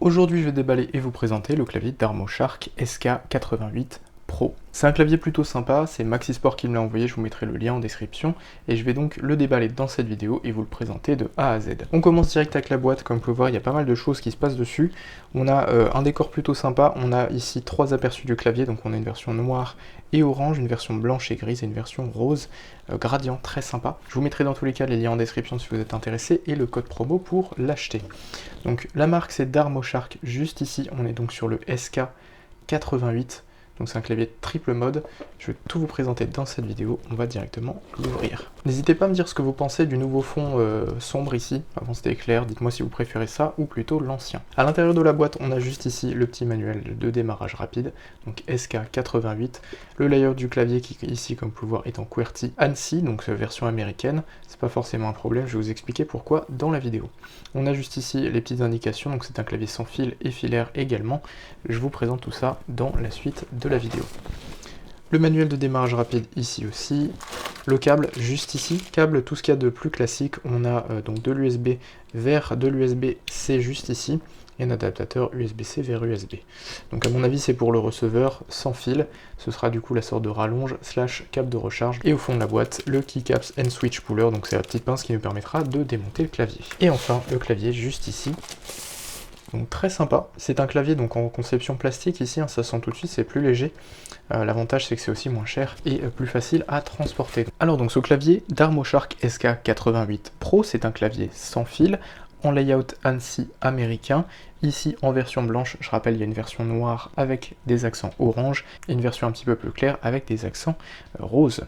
Aujourd'hui, je vais déballer et vous présenter le clavier d'Armoshark SK88 Pro. C'est un clavier plutôt sympa, c'est Maxisport qui me l'a envoyé, je vous mettrai le lien en description, et je vais donc le déballer dans cette vidéo et vous le présenter de A à Z. On commence direct avec la boîte, comme vous pouvez voir, il y a pas mal de choses qui se passent dessus. On a un décor plutôt sympa, on a ici 3 aperçus du clavier, donc on a une version noire et orange, une version blanche et grise et une version rose gradient, très sympa. Je vous mettrai dans tous les cas les liens en description si vous êtes intéressé et le code promo pour l'acheter. Donc la marque c'est d'Armoshark, juste ici on est donc sur le SK88. Donc c'est un clavier de triple mode, je vais tout vous présenter dans cette vidéo, on va directement l'ouvrir. N'hésitez pas à me dire ce que vous pensez du nouveau fond sombre ici, avant c'était clair, dites-moi si vous préférez ça ou plutôt l'ancien. À l'intérieur de la boîte, on a juste ici le petit manuel de démarrage rapide, donc SK88, le layout du clavier qui ici comme vous pouvez voir est en QWERTY ANSI, donc version américaine, c'est pas forcément un problème, je vais vous expliquer pourquoi dans la vidéo. On a juste ici les petites indications, donc c'est un clavier sans fil et filaire également, je vous présente tout ça dans la suite de la vidéo. Le manuel de démarrage rapide ici aussi, le câble juste ici, câble tout ce qu'il y a de plus classique, on a donc de l'USB vers de l'USB-C juste ici, et un adaptateur USB-C vers USB. Donc à mon avis c'est pour le receveur sans fil, ce sera du coup la sorte de rallonge slash câble de recharge, et au fond de la boîte le keycaps and switch puller, donc c'est la petite pince qui nous permettra de démonter le clavier. Et enfin le clavier juste ici. Donc très sympa, c'est un clavier donc en conception plastique ici, hein, ça sent tout de suite, c'est plus léger. L'avantage c'est que c'est aussi moins cher et plus facile à transporter. Alors donc ce clavier d'Armoshark SK88 Pro, c'est un clavier sans fil, en layout ANSI américain. Ici en version blanche, je rappelle il y a une version noire avec des accents orange et une version un petit peu plus claire avec des accents roses.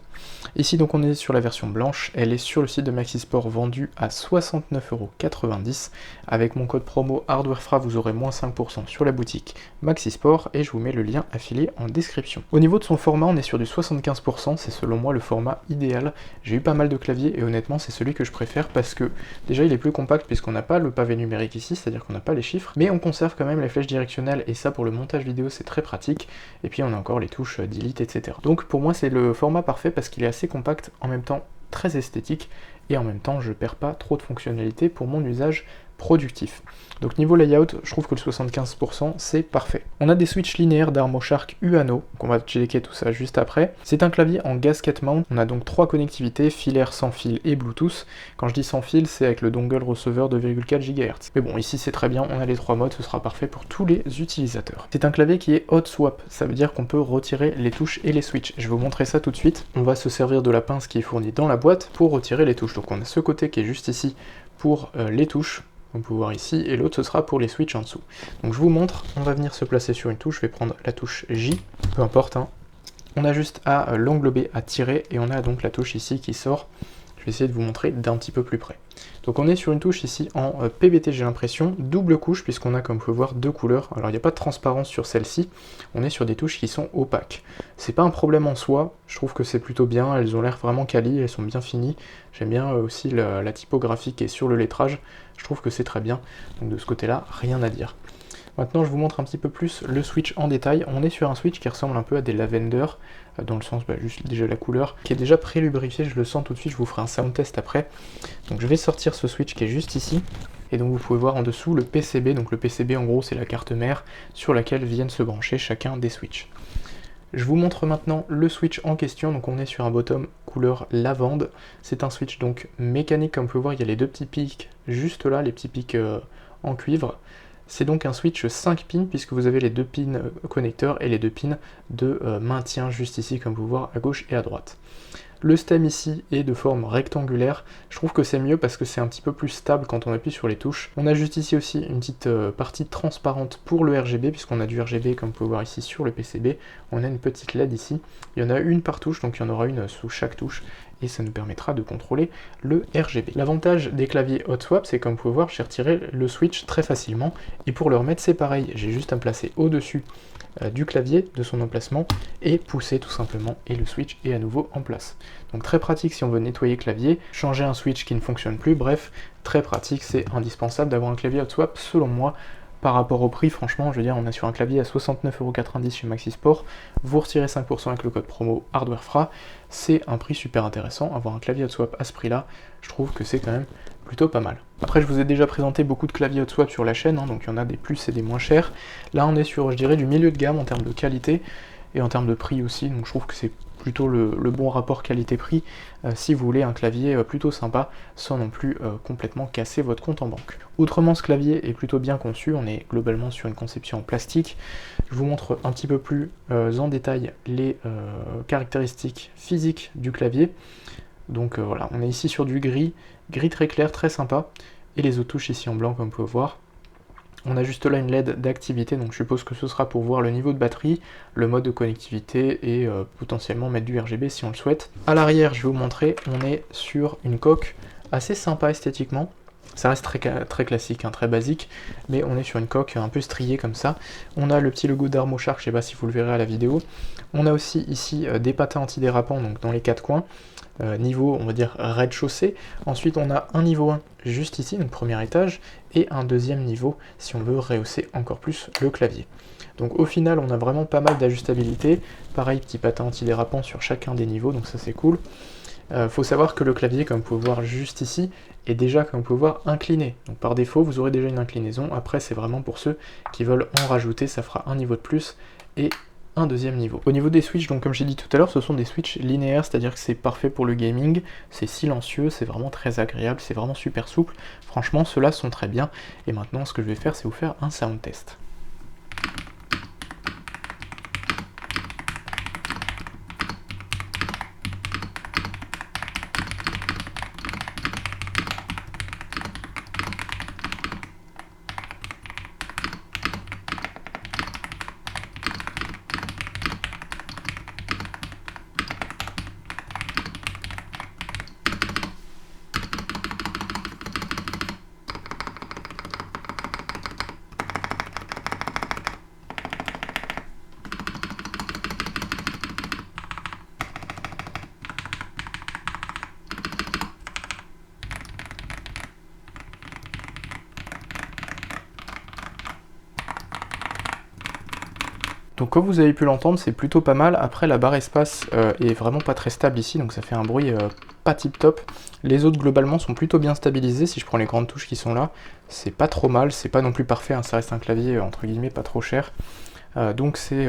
Ici donc on est sur la version blanche, elle est sur le site de Maxisport vendue à 69,90 €. Avec mon code promo HardwareFra vous aurez moins 5% sur la boutique Maxisport et je vous mets le lien affilié en description. Au niveau de son format on est sur du 75%, c'est selon moi le format idéal. J'ai eu pas mal de claviers et honnêtement c'est celui que je préfère parce que déjà il est plus compact puisqu'on n'a pas le pavé numérique ici, c'est-à-dire qu'on n'a pas les chiffres, mais on conserve quand même les flèches directionnelles et ça pour le montage vidéo c'est très pratique, et puis on a encore les touches delete etc. Donc pour moi c'est le format parfait parce qu'il est assez compact, en même temps très esthétique, et en même temps je perds pas trop de fonctionnalités pour mon usage productif. Donc niveau layout, je trouve que le 75% c'est parfait. On a des switches linéaires d'Armoshark UANO, donc on va checker tout ça juste après. C'est un clavier en gasket mount, on a donc 3 connectivités, filaire, sans fil et Bluetooth. Quand je dis sans fil, c'est avec le dongle receveur de 2,4 GHz. Mais bon, ici c'est très bien, on a les 3 modes, ce sera parfait pour tous les utilisateurs. C'est un clavier qui est hot swap, ça veut dire qu'on peut retirer les touches et les switches. Je vais vous montrer ça tout de suite. On va se servir de la pince qui est fournie dans la boîte pour retirer les touches. Donc on a ce côté qui est juste ici pour les touches, on peut voir ici, et l'autre ce sera pour les switches en dessous. Donc je vous montre, on va venir se placer sur une touche, je vais prendre la touche J, peu importe, hein. On a juste à l'englober, à tirer, et on a donc la touche ici qui sort. Je vais essayer de vous montrer d'un petit peu plus près. Donc on est sur une touche ici en PBT j'ai l'impression, double couche puisqu'on a comme vous pouvez voir 2 couleurs. Alors il n'y a pas de transparence sur celle-ci, on est sur des touches qui sont opaques. C'est pas un problème en soi, je trouve que c'est plutôt bien, elles ont l'air vraiment quali, elles sont bien finies. J'aime bien aussi la typographie qui est sur le lettrage, je trouve que c'est très bien. Donc de ce côté-là, rien à dire. Maintenant je vous montre un petit peu plus le switch en détail. On est sur un switch qui ressemble un peu à des Lavender, dans le sens juste déjà la couleur, qui est déjà pré-lubrifié, je le sens tout de suite, je vous ferai un sound test après. Donc je vais sortir ce switch qui est juste ici, et donc vous pouvez voir en dessous le PCB, donc le PCB en gros c'est la carte mère sur laquelle viennent se brancher chacun des switches. Je vous montre maintenant le switch en question, donc on est sur un bottom couleur lavande, c'est un switch donc mécanique comme vous pouvez voir, il y a les 2 petits pics juste là, les petits pics en cuivre. C'est donc un switch 5 pins puisque vous avez les 2 pins connecteurs et les 2 pins de maintien juste ici comme vous voyez à gauche et à droite. Le stem ici est de forme rectangulaire, je trouve que c'est mieux parce que c'est un petit peu plus stable quand on appuie sur les touches. On a juste ici aussi une petite partie transparente pour le RGB, puisqu'on a du RGB comme vous pouvez voir ici sur le PCB. On a une petite LED ici, il y en a une par touche, donc il y en aura une sous chaque touche, et ça nous permettra de contrôler le RGB. L'avantage des claviers hot swap, c'est comme vous pouvez voir, j'ai retiré le switch très facilement, et pour le remettre c'est pareil, j'ai juste à me placer au-dessus du clavier, de son emplacement, et pousser tout simplement, et le switch est à nouveau en place. Donc très pratique si on veut nettoyer le clavier, changer un switch qui ne fonctionne plus, bref, très pratique, c'est indispensable d'avoir un clavier hot swap selon moi. par rapport au prix, franchement, je veux dire, on est sur un clavier à 69,90€ chez Maxisport, vous retirez 5% avec le code promo HardwareFra, c'est un prix super intéressant. Avoir un clavier hot swap à ce prix-là, je trouve que c'est quand même plutôt pas mal. Après, je vous ai déjà présenté beaucoup de claviers hot swap sur la chaîne, hein, donc il y en a des plus et des moins chers. Là, on est sur, je dirais, du milieu de gamme en termes de qualité, et en termes de prix aussi, donc je trouve que c'est plutôt le bon rapport qualité-prix si vous voulez un clavier plutôt sympa sans non plus complètement casser votre compte en banque. Autrement, ce clavier est plutôt bien conçu, on est globalement sur une conception en plastique. Je vous montre un petit peu plus en détail les caractéristiques physiques du clavier. Donc voilà, on est ici sur du gris très clair, très sympa, et les autres touches ici en blanc comme vous pouvez voir. On a juste là une LED d'activité, donc je suppose que ce sera pour voir le niveau de batterie, le mode de connectivité et potentiellement mettre du RGB si on le souhaite. À l'arrière, je vais vous montrer, on est sur une coque assez sympa esthétiquement. Ça reste très classique, hein, très basique, mais on est sur une coque un peu striée comme ça. On a le petit logo d'Armoshark, je ne sais pas si vous le verrez à la vidéo. On a aussi ici des patins antidérapants donc dans les quatre coins. Niveau, on va dire, rez-de-chaussée. Ensuite, on a un niveau 1 juste ici, donc premier étage, et un deuxième niveau si on veut rehausser encore plus le clavier. Donc au final, on a vraiment pas mal d'ajustabilité. Pareil, petit patin antidérapant sur chacun des niveaux, donc ça c'est cool. Faut savoir que le clavier, comme vous pouvez voir juste ici, est déjà, comme vous pouvez voir, incliné. Donc par défaut, vous aurez déjà une inclinaison. Après, c'est vraiment pour ceux qui veulent en rajouter, ça fera un niveau de plus et un deuxième niveau. Au niveau des switches, donc comme j'ai dit tout à l'heure, ce sont des switches linéaires, c'est-à-dire que c'est parfait pour le gaming, c'est silencieux, c'est vraiment très agréable, c'est vraiment super souple. Franchement, ceux-là sont très bien. Et maintenant, ce que je vais faire, c'est vous faire un sound test. Donc comme vous avez pu l'entendre, c'est plutôt pas mal. Après, la barre espace est vraiment pas très stable ici, donc ça fait un bruit pas tip top. Les autres globalement sont plutôt bien stabilisés. Si je prends les grandes touches qui sont là, c'est pas trop mal, c'est pas non plus parfait, hein, ça reste un clavier entre guillemets pas trop cher. Donc c'est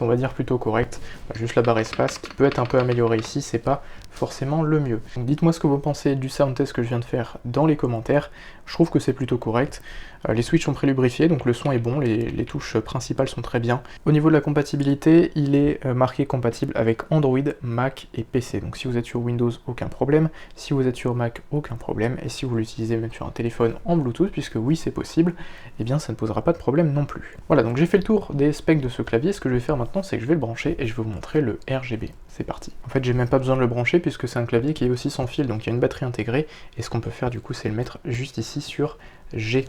on va dire plutôt correct. Juste la barre espace qui peut être un peu améliorée ici, c'est pas forcément le mieux. Donc dites-moi ce que vous pensez du sound test que je viens de faire dans les commentaires. Je trouve que c'est plutôt correct. Les switches sont prélubrifiés, donc le son est bon, les touches principales sont très bien. Au niveau de la compatibilité, il est marqué compatible avec Android, Mac et PC. Donc si vous êtes sur Windows, aucun problème. Si vous êtes sur Mac, aucun problème. Et si vous l'utilisez même sur un téléphone en Bluetooth, puisque oui c'est possible, eh bien ça ne posera pas de problème non plus. Voilà, donc j'ai fait le tour des specs de ce clavier. Ce que je vais faire maintenant, c'est que je vais le brancher et je vais vous montrer le RGB. C'est parti. En fait, j'ai même pas besoin de le brancher puisque c'est un clavier qui est aussi sans fil, donc il y a une batterie intégrée. Et ce qu'on peut faire du coup, c'est le mettre juste ici sur G.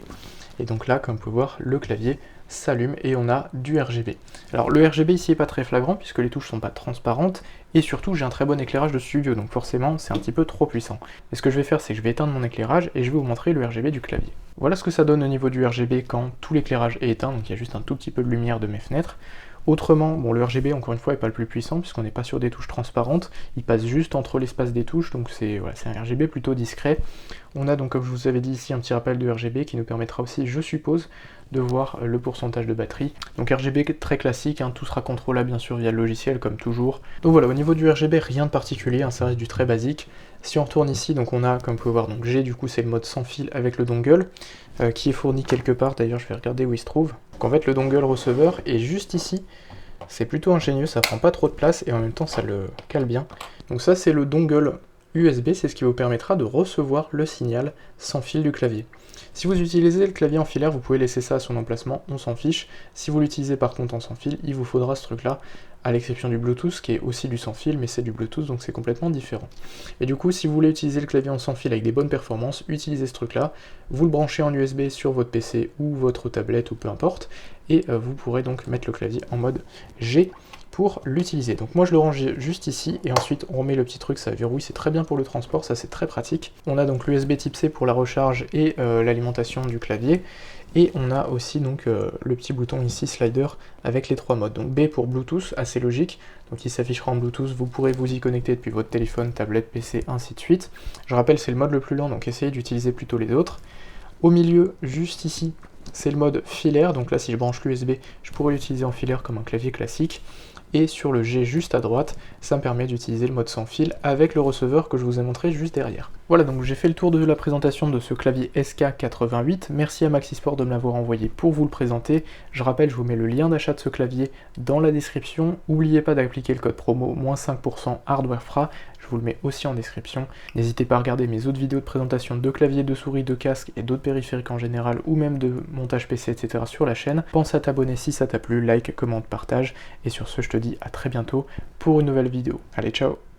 Et donc là, comme vous pouvez voir, le clavier s'allume et on a du RGB. Alors le RGB ici est pas très flagrant puisque les touches sont pas transparentes et surtout j'ai un très bon éclairage de studio, donc forcément c'est un petit peu trop puissant. Et ce que je vais faire, c'est que je vais éteindre mon éclairage et je vais vous montrer le RGB du clavier. Voilà ce que ça donne au niveau du RGB quand tout l'éclairage est éteint, donc il y a juste un tout petit peu de lumière de mes fenêtres. Autrement, bon, le RGB encore une fois est pas le plus puissant puisqu'on n'est pas sur des touches transparentes, il passe juste entre l'espace des touches, donc c'est voilà, un RGB plutôt discret. On a donc, comme je vous avais dit ici, un petit rappel de RGB qui nous permettra aussi, je suppose, de voir le pourcentage de batterie. Donc RGB très classique, hein, tout sera contrôlable bien sûr via le logiciel comme toujours. Donc voilà, au niveau du RGB, rien de particulier, hein, ça reste du très basique. Si on retourne ici, donc on a, comme vous pouvez voir, donc G du coup c'est le mode sans fil avec le dongle, qui est fourni quelque part, d'ailleurs je vais regarder où il se trouve. Donc en fait le dongle receveur est juste ici, c'est plutôt ingénieux, ça prend pas trop de place et en même temps ça le cale bien. Donc ça c'est le dongle USB, c'est ce qui vous permettra de recevoir le signal sans fil du clavier. Si vous utilisez le clavier en filaire, vous pouvez laisser ça à son emplacement, on s'en fiche. Si vous l'utilisez par contre en sans fil, il vous faudra ce truc là, à l'exception du Bluetooth, qui est aussi du sans fil, mais c'est du Bluetooth, donc c'est complètement différent. Et du coup, si vous voulez utiliser le clavier en sans fil avec des bonnes performances, utilisez ce truc là, vous le branchez en USB sur votre PC ou votre tablette ou peu importe, et vous pourrez donc mettre le clavier en mode G pour l'utiliser. Donc moi je le range juste ici et ensuite on remet le petit truc, ça verrouille, c'est très bien pour le transport, ça c'est très pratique. On a donc l'USB type C pour la recharge et l'alimentation du clavier Et on a aussi donc le petit bouton ici, slider, avec les 3 modes. Donc B pour Bluetooth, assez logique, donc il s'affichera en Bluetooth, vous pourrez vous y connecter depuis votre téléphone, tablette, PC, ainsi de suite. Je rappelle, c'est le mode le plus lent, donc essayez d'utiliser plutôt les autres. Au milieu, juste ici, c'est le mode filaire, donc là si je branche l'USB, je pourrais l'utiliser en filaire comme un clavier classique. Et sur le G juste à droite, ça me permet d'utiliser le mode sans fil avec le receveur que je vous ai montré juste derrière. Voilà, donc j'ai fait le tour de la présentation de ce clavier SK88, merci à Maxisport de me l'avoir envoyé pour vous le présenter. Je rappelle, je vous mets le lien d'achat de ce clavier dans la description, n'oubliez pas d'appliquer le code promo -5% HardwareFra, je vous le mets aussi en description. N'hésitez pas à regarder mes autres vidéos de présentation de claviers, de souris, de casques et d'autres périphériques en général, ou même de montage PC, etc. sur la chaîne. Pense à t'abonner si ça t'a plu, like, commente, partage, et sur ce je te dis à très bientôt pour une nouvelle vidéo. Allez, ciao!